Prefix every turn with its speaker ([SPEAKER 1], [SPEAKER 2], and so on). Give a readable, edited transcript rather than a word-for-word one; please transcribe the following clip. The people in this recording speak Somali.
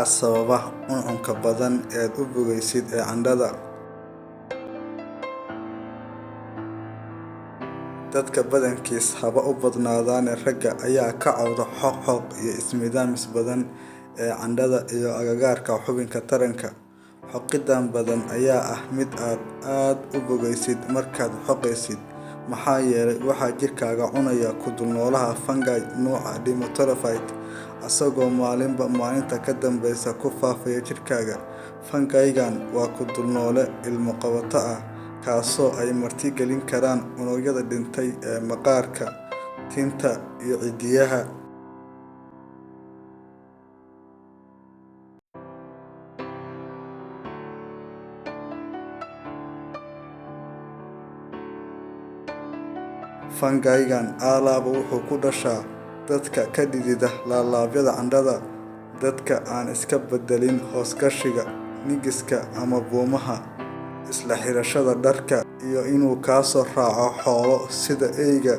[SPEAKER 1] sababa cuncunka badan ee u bogaysid ee candhada. Dadka badankiis haba u badnaadaan ragga ayaa ka cawda xoq iyo ismiidaamis badan ee candhada iyo agagaarka xubinka taranka. Xoqidan badan ayaa ah mid aad u bogaysid markaad xoqaysid, maxaa yeelay waxaa jirkaaga cunaya ku dulnoolaha fungi nooca Dimetrodactyl, asagoo maalinba maalinta ka dambeysa ku faafaya jirkaaga. Fungi-gan waa ku dulnoole ilmo qabato ah, kaasoo ay marti gelin karaan unugyada dhintay ee maqaarka, tinta iyo ciddiyaha. Fungi-gan alaaba wuxuu ku dhashaa dadka ka dhidida laalaabyada candhada, dadka aan iska beddelin hoos-gashiga, nigiska ama buumaha, isla xirashada dharka, iyo inuu ka soo raaco xoolo sida eyga,